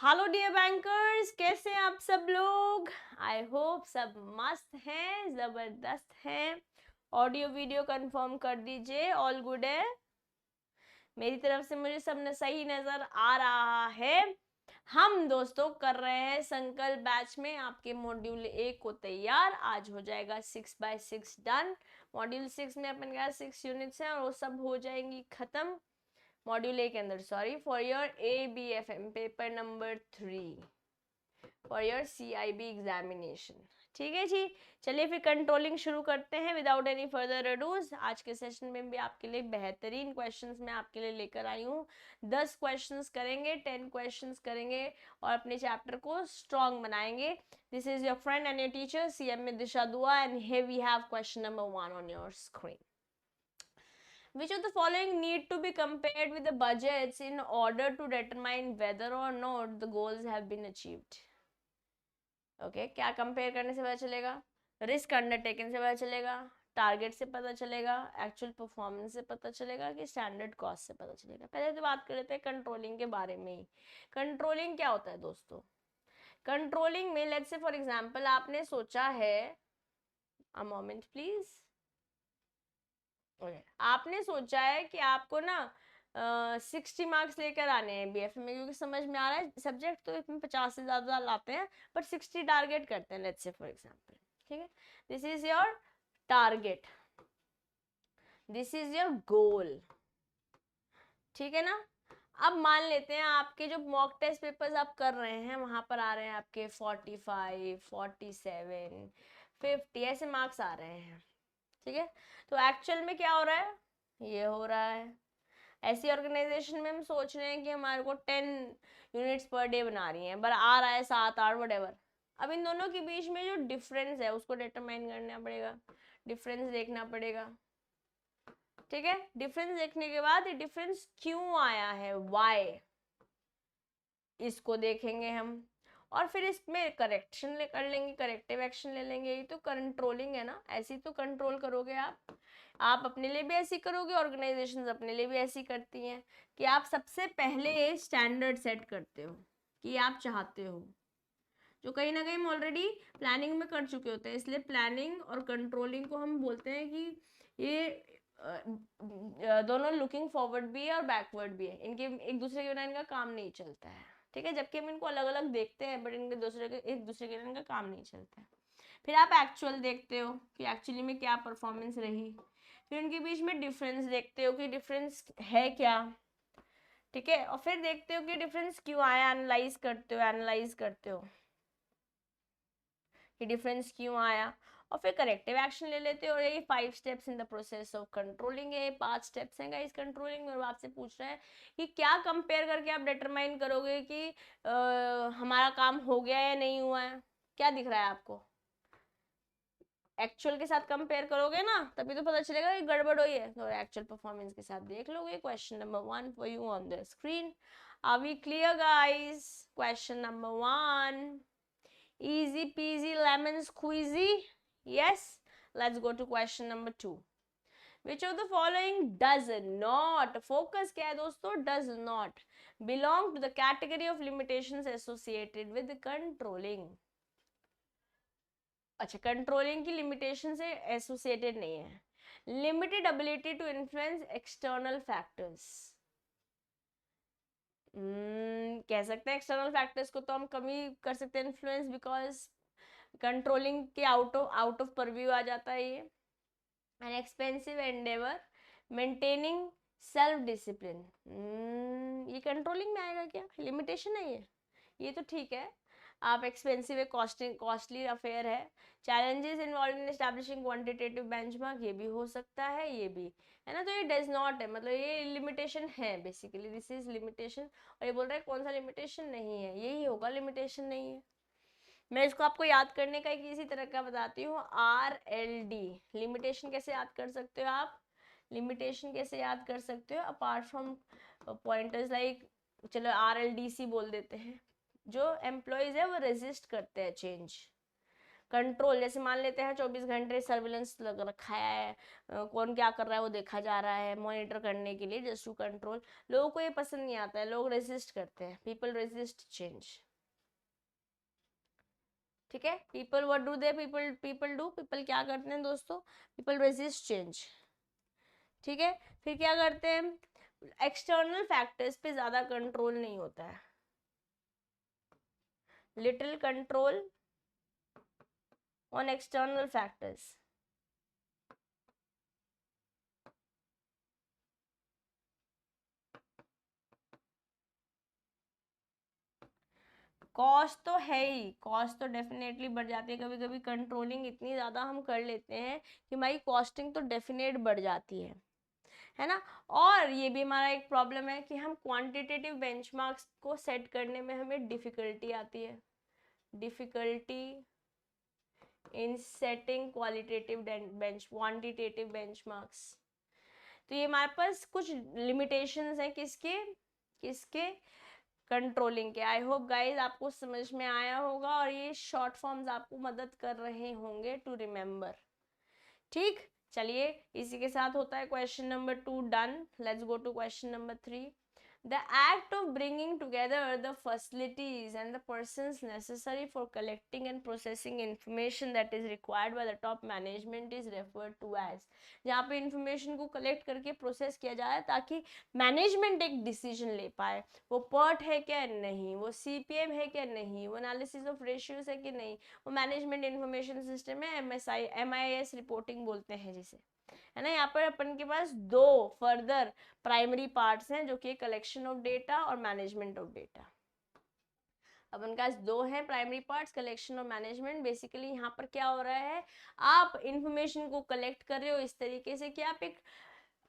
Hello dear bankers, कैसे हैं आप सब लोग। आई होप सब मस्त हैं, जबरदस्त हैं। ऑडियो वीडियो कंफर्म कर दीजिए, ऑल गुड है। मेरी तरफ से मुझे सब सही नजर आ रहा है। हम दोस्तों कर रहे हैं संकल्प बैच में आपके मॉड्यूल 1 को तैयार। आज हो जाएगा 6/6 डन। मॉड्यूल 6 में अपन का 6 यूनिट्स हैं और वो सब हो जाएंगी खत्म मॉड्यूल 1 के अंदर। Sorry for your ABFM paper number 3 for your CIB examination. ठीक है जी, चलिए फिर कंट्रोलिंग शुरू करते हैं विदाउट एनी फर्दर अडूज। आज के सेशन में भी आपके लिए बेहतरीन क्वेश्चंस मैं आपके लिए लेकर आई हूँ। 10 क्वेश्चंस करेंगे, 10 क्वेश्चंस करेंगे और अपने चैप्टर को स्ट्रॉन्ग बनाएंगे। This is your friend and your teacher CM Disha Dua and here we have question number 1 on your screen. Which of the following need to be compared with the budgets in order to determine whether or not the goals have been achieved? Okay क्या compare करने से पता चलेगा? Risk undertaken से पता चलेगा, target से पता चलेगा, एक्चुअल परफॉर्मेंस से पता चलेगा कि स्टैंडर्ड कॉस्ट से पता चलेगा। पहले तो बात कर लेते हैं कंट्रोलिंग के बारे में ही। कंट्रोलिंग क्या होता है दोस्तों? कंट्रोलिंग में लेट्स से फॉर एग्जांपल आपने सोचा है, अ मोमेंट प्लीज। आपने सोचा है कि आपको ना 60 मार्क्स लेकर आने हैं BF में, क्योंकि समझ में आ रहा है सब्जेक्ट तो इसमें 50 से ज़्यादा लाते हैं, बट 60 टारगेट करते हैं लेट्स से फॉर एग्जांपल। ठीक है, this is your target, this is your goal. ठीक है ना। अब मान लेते हैं आपके जो मॉक टेस्ट पेपर्स आप कर रहे हैं वहां पर आ रहे हैं आपके 45, 47, 50 ऐसे मार्क्स आ रहे हैं। ठीक है, तो एक्चुअल में क्या हो रहा है? ये हो रहा है। ऐसी ऑर्गेनाइजेशन में हम सोच रहे हैं कि हमारे को 10 यूनिट्स पर डे बना रही हैं, पर आ रहा है 7-8 वटेवर। अब इन दोनों के बीच में जो डिफरेंस है उसको डिटरमाइन करना पड़ेगा, डिफरेंस देखना पड़ेगा। ठीक है, डिफरेंस देखने के बाद ये डिफरेंस क्यों आया है, वाई, इसको देखेंगे हम और फिर इसमें करेक्शन कर लेंगे, करेक्टिव एक्शन ले लेंगे। ये तो कंट्रोलिंग है ना, ऐसी तो कंट्रोल करोगे आप अपने लिए भी ऐसी करोगे, ऑर्गेनाइजेशंस अपने लिए भी ऐसी करती हैं कि आप सबसे पहले स्टैंडर्ड सेट करते हो कि आप चाहते हो, जो कहीं ना कहीं हम ऑलरेडी प्लानिंग में कर चुके होते हैं। इसलिए प्लानिंग और कंट्रोलिंग को हम बोलते हैं कि ये दोनों लुकिंग फॉरवर्ड भी है और बैकवर्ड भी है, इनके एक दूसरे के बिना इनका काम नहीं चलता है। ठीक है, जबकि हम इनको अलग अलग देखते हैं बट इनके एक दूसरे के बिना इनका काम नहीं चलता है। फिर आप एक्चुअल देखते हो कि एक्चुअली में क्या परफॉर्मेंस रही, फिर उनके बीच में डिफरेंस देखते हो कि डिफरेंस है क्या। ठीक है, और फिर देखते हो कि डिफरेंस क्यों आया, एनालाइज करते हो कि डिफरेंस क्यों आया, और फिर करेक्टिव एक्शन ले लेते हो। और ये 5 steps in the process of controlling है, 5 स्टेप्स हैं गाइस कंट्रोलिंग में। और आपसे पूछ रहे हैं कि क्या कंपेयर करके आप डिटरमाइन करोगे कि हमारा काम हो गया या नहीं हुआ है। क्या दिख रहा है आपको? एक्चुअल के साथ कंपेयर करोगे ना, तभी तो पता चलेगा कि गड़बड़ हुई है। तो एक्चुअल परफॉर्मेंस के साथ देख लोगे। Question number 1 for you on the screen. Are we clear guys? Question number 1, easy peasy lemon squeezy. Yes, let's go to question number 2. Which of the following does not, focus क्या है दोस्तों, does not belong to the category of limitations associated with controlling? अच्छा, controlling की limitation से associated नहीं है। Limited ability to influence external factors, कह सकते हैं एक्सटर्नल फैक्टर्स को तो हम कम ही कर सकते हैं इन्फ्लुएंस, बिकॉज कंट्रोलिंग के आउट ऑफ परव्यू आ जाता है ये। An expensive Endeavour maintaining self discipline, ये कंट्रोलिंग में आएगा क्या? लिमिटेशन नहीं है ये तो, ठीक है। आप एक्सपेंसिव है, कॉस्टली अफेयर है। Challenges involve in establishing quantitative benchmark, ये भी हो सकता है, ये भी है ना। तो ये डज नॉट है, मतलब ये लिमिटेशन है बेसिकली, दिस इज लिमिटेशन। और ये बोल रहा है कौन सा लिमिटेशन नहीं है, यही होगा लिमिटेशन नहीं है। मैं इसको आपको याद करने का एक इसी तरह का बताती हूँ, RLD। लिमिटेशन कैसे याद कर सकते हो आप? लिमिटेशन कैसे याद कर सकते हो अपार्ट फ्रॉम पॉइंटर्स लाइक, चलो RLDC बोल देते हैं। जो एम्प्लॉयज है वो रेजिस्ट करते हैं चेंज, कंट्रोल, जैसे मान लेते हैं 24 घंटे सर्विलेंस लग रखा है, कौन क्या कर रहा है वो देखा जा रहा है, मॉनिटर करने के लिए, जस्ट टू कंट्रोल। लोगों को ये पसंद नहीं आता है, लोग रेजिस्ट करते हैं, पीपल रेजिस्ट चेंज। ठीक है, people what do they, people क्या करते हैं दोस्तों, पीपल रेजिस्ट चेंज। ठीक है, फिर क्या करते हैं, एक्सटर्नल फैक्टर्स पे ज्यादा कंट्रोल नहीं होता है, little control on external factors. Cost तो है ही, कॉस्ट तो डेफिनेटली बढ़ जाती है, कभी कभी कंट्रोलिंग इतनी ज़्यादा हम कर लेते हैं कि हमारी कॉस्टिंग तो डेफिनेट बढ़ जाती है ना। और ये भी हमारा एक प्रॉब्लम है कि हम क्वांटिटेटिव बेंचमार्क्स को सेट करने में हमें डिफिकल्टी आती है, difficulty in setting quantitative benchmarks. तो ये हमारे पास कुछ लिमिटेशंस हैं, किसके किसके, कंट्रोलिंग के। आई होप गाइज आपको समझ में आया होगा और ये शॉर्ट फॉर्म्स आपको मदद कर रहे होंगे टू रिमेम्बर। ठीक, चलिए इसी के साथ होता है question number 2 done. Let's go to question number 3। The act of bringing together the facilities and the persons necessary for collecting and processing information that is required by the top management is referred to as, जहाँ पे information को collect करके process किया जाए ताकि management एक decision ले पाए, वो पर्ट है क्या नहीं, वो सीपीएम है क्या नहीं, वो एनालिसिस ऑफ रेशियोज है कि नहीं, वो मैनेजमेंट इंफॉर्मेशन सिस्टम है, MIS रिपोर्टिंग बोलते हैं जिसे, है ना। यहाँ पर अपन के पास दो फर्दर प्राइमरी पार्ट्स हैं जो कि कलेक्शन ऑफ डेटा और मैनेजमेंट ऑफ डेटा। अपन के पास दो हैं प्राइमरी पार्ट्स, कलेक्शन और मैनेजमेंट। बेसिकली यहाँ पर क्या हो रहा है, आप इंफॉर्मेशन को कलेक्ट कर रहे हो इस तरीके से कि आप एक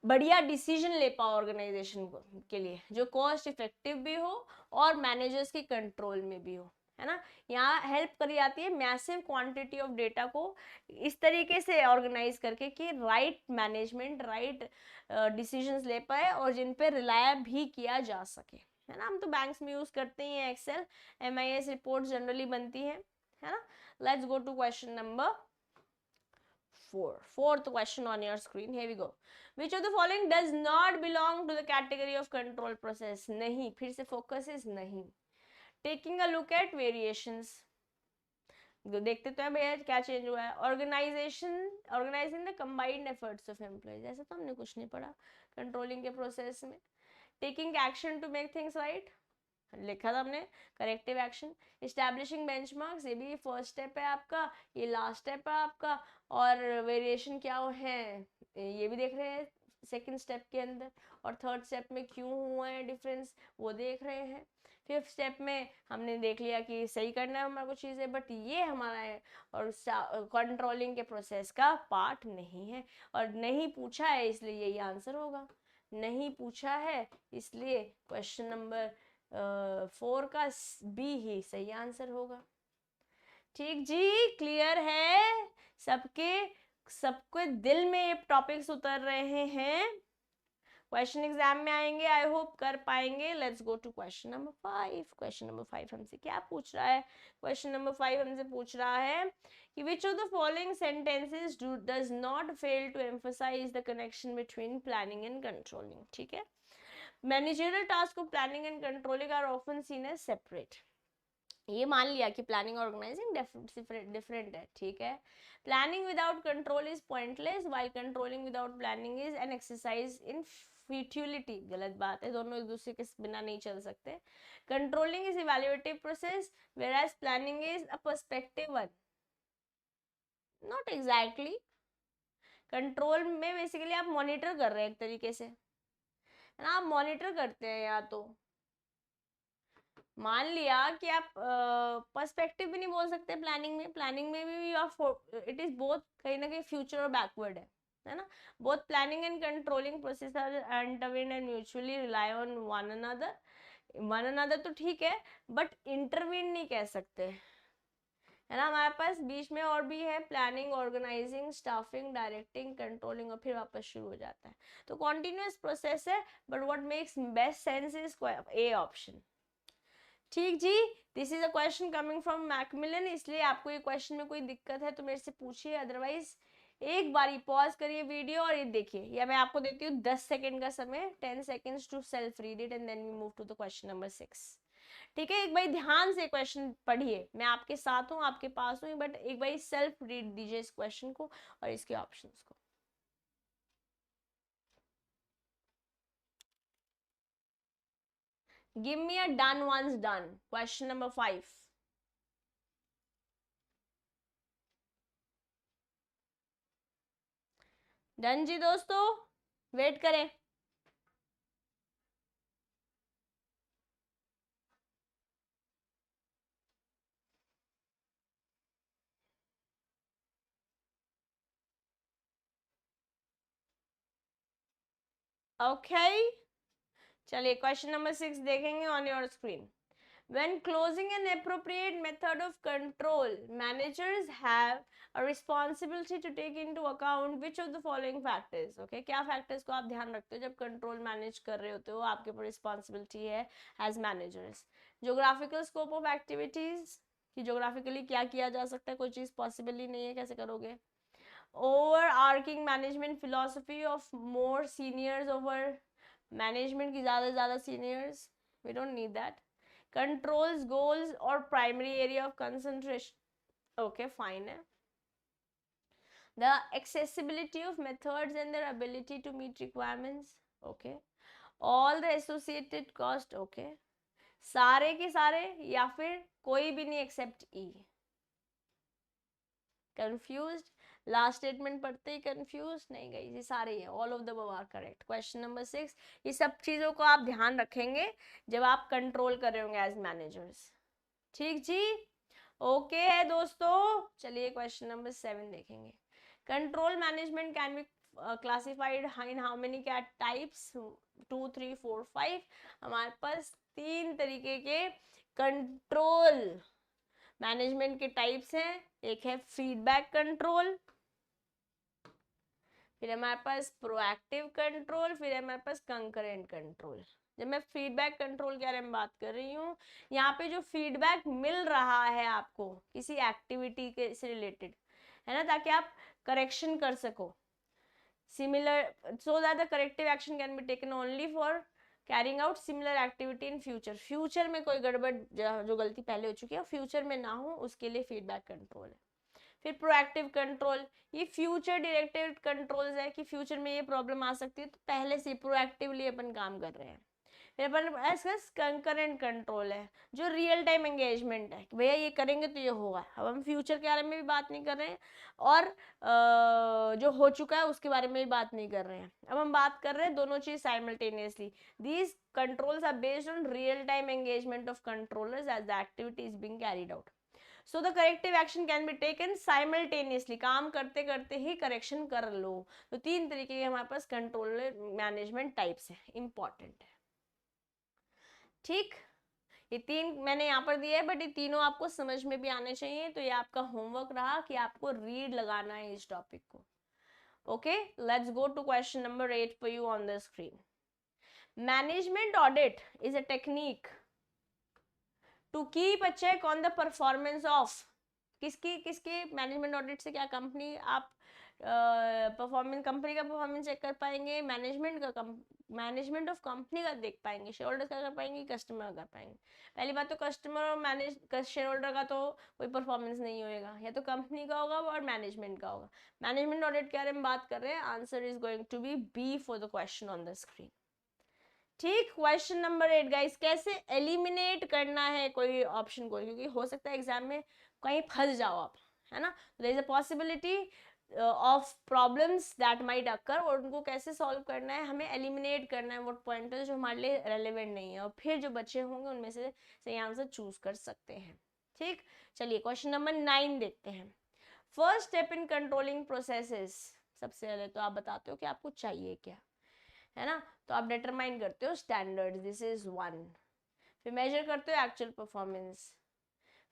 बढ़िया डिसीजन ले पाओ ऑर्गेनाइजेशन के लिए, जो कॉस्ट इफेक्टिव भी हो और मैनेजर्स के कंट्रोल में भी हो, है ना। यहाँ हेल्प करी जाती है मैसिव क्वांटिटी ऑफ डेटा को इस तरीके से ऑर्गेनाइज करके कि राइट मैनेजमेंट राइट डिसीजंस ले पाए और जिन पे रिलाय भी किया जा सके, है ना। हम तो बैंक्स में यूज करते ही हैं एक्सेल, MIS रिपोर्ट जनरली बनती है ना। Let's go to question number 4. Fourth question on your screen. Here we go. Which of the following does not belong to the category of control process? नहीं, फिर से focus is नहीं. Taking a look at variations. देखते तो हैं भैया क्या change हुआ है। Organising the combined efforts of employees, ऐसा तो हमने कुछ नहीं पढ़ा कंट्रोलिंग के प्रोसेस में। Taking action to make things right, लिखा था हमने करेक्टिव एक्शन। इस्टेब्लिशिंग बेंचमार्क्स, ये भी फर्स्ट स्टेप है आपका, ये लास्ट स्टेप है आपका। और वेरिएशन क्या है ये भी देख रहे हैं सेकंड स्टेप के अंदर, और थर्ड स्टेप में क्यों हुआ है डिफरेंस वो देख रहे हैं। फिफ्थ स्टेप में हमने देख लिया कि सही करना है हमारा कुछ चीज़ें, बट ये हमारा है और कंट्रोलिंग के प्रोसेस का पार्ट नहीं है, और नहीं पूछा है इसलिए यही आंसर होगा। नहीं पूछा है इसलिए क्वेश्चन नंबर 4 का बी ही सही आंसर होगा। ठीक जी, क्लियर है सबके, सबके दिल में ये टॉपिक्स उतर रहे हैं, क्वेश्चन एग्जाम में आएंगे, आई होप कर पाएंगे। Let's go to question number 5। Question number 5 हमसे क्या पूछ रहा है, क्वेश्चन नंबर 5 हमसे पूछ रहा है कि which of the following sentences does not fail to emphasize the connection between planning and controlling। ठीक है, managerial task of planning and controlling are often seen as separate. ये मान लिया कि प्लानिंग ऑर्गेनाइजिंग डिफरेंट है, ठीक है। Planning without control is pointless while controlling without planning is an exercise in futility, गलत बात है, दोनों एक दूसरे के बिना नहीं चल सकते। Controlling is evaluative process whereas planning is a perspective one, not exactly. Control में बेसिकली आप मॉनिटर कर रहे हैं एक तरीके से, है ना, आप मॉनिटर करते हैं, या तो मान लिया कि आप पर्सपेक्टिव भी नहीं बोल सकते प्लानिंग में भी इट इज बोथ कहीं ना कहीं फ्यूचर और बैकवर्ड है ना। Both planning and controlling process are intervene and mutually rely on one another तो ठीक है, बट इंटरवीन नहीं कह सकते, है ना। हमारे पास बीच में और भी है, planning, organizing, staffing, directing, controlling, और फिर वापस शुरू हो जाता है। तो कॉन्टिन्यूअस प्रोसेस है, but what makes best sense is a option. ठीक जी, this is a question coming from Macmillan, इसलिए आपको ये क्वेश्चन में कोई दिक्कत है तो मेरे से पूछिए, अदरवाइज एक बारी पॉज करिए वीडियो और ये देखिए, या मैं आपको देती हूँ 10 सेकंड का समय, 10 seconds to self read it and then we move to the question number 6। ठीक है, एक बार ध्यान से क्वेश्चन पढ़िए, मैं आपके साथ हूँ, आपके पास हूँ, बट एक बार सेल्फ रीड दीजिए इस क्वेश्चन को और इसके ऑप्शंस को। Give me a done once done, question number 5। Done जी दोस्तों, वेट करें। ओके, चलिए क्वेश्चन नंबर 6 देखेंगे on your screen. When closing an appropriate method of control, managers have a responsibility to take into account which of the following factors. Okay, क्या factors को आप ध्यान रखते हो जब control manage कर रहे होते हो, आपके ऊपर responsibility है as managers. Geographical scope of activities, कि geographically क्या किया जा सकता है, कोई चीज़ possible ही नहीं है, कैसे करोगे. Overarching management philosophy of more seniors over management की ज़्यादा seniors, we don't need that. Controls, goals or primary area of concentration, okay fine है. The accessibility of methods and their ability to meet requirements, okay. All the associated cost, okay. सारे के सारे या फिर कोई भी नहीं except E. Confused? Last statement पढ़ते ही कंफ्यूज नहीं गई, ये सारे ही है, all of the above are correct. Question number 6, ये सब चीजों को आप ध्यान रखेंगे जब आप कंट्रोल कर रहे होंगे एज मैनेजर्स. ठीक जी, ओके है दोस्तों. चलिए क्वेश्चन नंबर 7 देखेंगे. Control management can be classified in how many cat types, 2 3 4 5. हमारे पास 3 तरीके के कंट्रोल मैनेजमेंट के टाइप्स हैं. एक है फीडबैक कंट्रोल, फिर हमारे पास प्रोएक्टिव कंट्रोल, फिर हमारे पास कंकरेंट कंट्रोल. जब मैं फीडबैक कंट्रोल के बारे में बात कर रही हूँ, यहाँ पे जो फीडबैक मिल रहा है आपको किसी एक्टिविटी के से रिलेटेड है ना, ताकि आप करेक्शन कर सको. Similar, so that the corrective action can be taken only for carrying out similar activity in future. Future में कोई गड़बड़ जो गलती पहले हो चुकी है फ्यूचर में ना हो, उसके लिए फीडबैक कंट्रोल है. फिर प्रोएक्टिव कंट्रोल, ये फ्यूचर डायरेक्टेड कंट्रोल्स है कि फ्यूचर में ये प्रॉब्लम आ सकती है तो पहले से प्रोएक्टिवली अपन काम कर रहे हैं. फिर अपन कंकरेंट कंट्रोल है जो रियल टाइम एंगेजमेंट है, भैया ये करेंगे तो ये होगा. अब हम फ्यूचर के बारे में भी बात नहीं कर रहे हैं और जो हो चुका है उसके बारे में भी बात नहीं कर रहे हैं. अब हम बात कर रहे हैं दोनों चीज simultaneously. These controls are based on real time engagement of controllers as the activity is being carried out. So the corrective action can be taken simultaneously, काम करते करते ही करेक्शन कर लो. तो 3 तरीके के हमारे पास कंट्रोल मैनेजमेंट टाइप्स है, इंपॉर्टेंट है. ठीक, ये 3 मैंने यहाँ पर दिए है, बट ये तीनों आपको समझ में भी आने चाहिए. तो ये आपका होमवर्क रहा कि आपको रीड लगाना है इस टॉपिक को. Okay, let's go to question number 8 for you on the screen. Management audit is a technique to keep a check on the performance of, किसकी किसकी मैनेजमेंट ऑडिट से क्या कंपनी आप परफॉर्मेंस, कंपनी का परफॉर्मेंस चेक कर पाएंगे, management of company का देख पाएंगे, शेयर होल्डर का कर पाएंगे, कस्टमर का कर पाएंगे. पहली बात तो कस्टमर और शेयर होल्डर का तो कोई परफॉर्मेंस नहीं होएगा, या तो कंपनी का होगा और मैनेजमेंट का होगा. मैनेजमेंट ऑडिट के बारे में बात कर रहे हैं, answer is going to be B for the question on the screen. ठीक, क्वेश्चन नंबर 8 गाइस, कैसे एलिमिनेट करना है कोई ऑप्शन को, क्योंकि हो सकता है एग्जाम में कहीं फंस जाओ आप, है ना. There is a possibility of problems that might occur, और उनको कैसे सॉल्व करना है, हमें एलिमिनेट करना है वो पॉइंटर्स जो हमारे लिए रेलेवेंट नहीं है, और फिर जो बचे होंगे उनमें से सही आंसर चूज कर सकते हैं. ठीक, चलिए क्वेश्चन नंबर 9 देखते हैं. First step in controlling processes, सबसे पहले तो आप बताते हो कि आपको चाहिए क्या, है ना. तो आप डिटरमाइन करते हो स्टैंडर्ड, दिस इज 1. फिर मेजर करते हो एक्चुअल परफॉर्मेंस,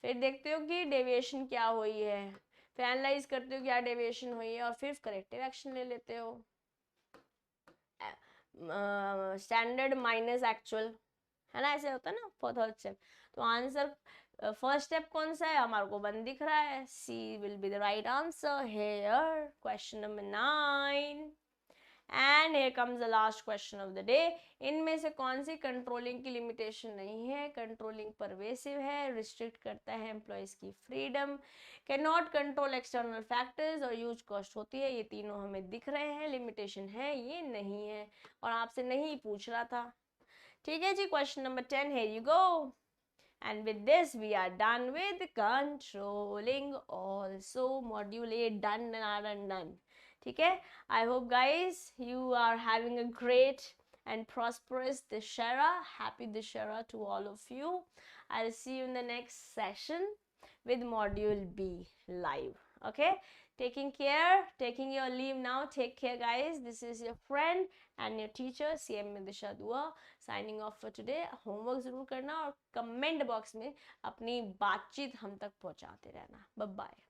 फिर देखते हो कि डेविएशन क्या हुई है, फिर एनालाइज करते हो क्या डेविएशन हुई है, और फिर करेक्टिव एक्शन ले लेते हो. स्टैंडर्ड माइनस एक्चुअल, है ना, ऐसे होता है ना for third step। तो आंसर फर्स्ट स्टेप कौन सा है, हमारे को 1 दिख रहा है, C will be the right answer here. Question number 9 and here comes the last question of the day. इनमें से कौन सी कंट्रोलिंग की लिमिटेशन नहीं है? कंट्रोलिंग परवेसिव है, रिस्ट्रिक्ट करता है एम्प्लॉयज की freedom, can not control external factors और यूज कॉस्ट होती है। ये तीनों हमें दिख रहे हैं, लिमिटेशन है, ये नहीं है और आपसे नहीं पूछ रहा था। ठीक है जी, क्वेश्चन नंबर 10 है, you go. And with this, we are done with controlling also. Module 8 done and done. ठीक है? I hope guys you are having a great and prosperous Dussehra. Happy Dussehra to all of you. I'll see you in the next session with Module B live. Okay? Taking care, taking your leave now. Take care guys. This is your friend and your teacher CM Disha Dua signing off for today. Homework जरूर करना और comment box में अपनी बातचीत हम तक पहुंचाते रहना। Bye bye.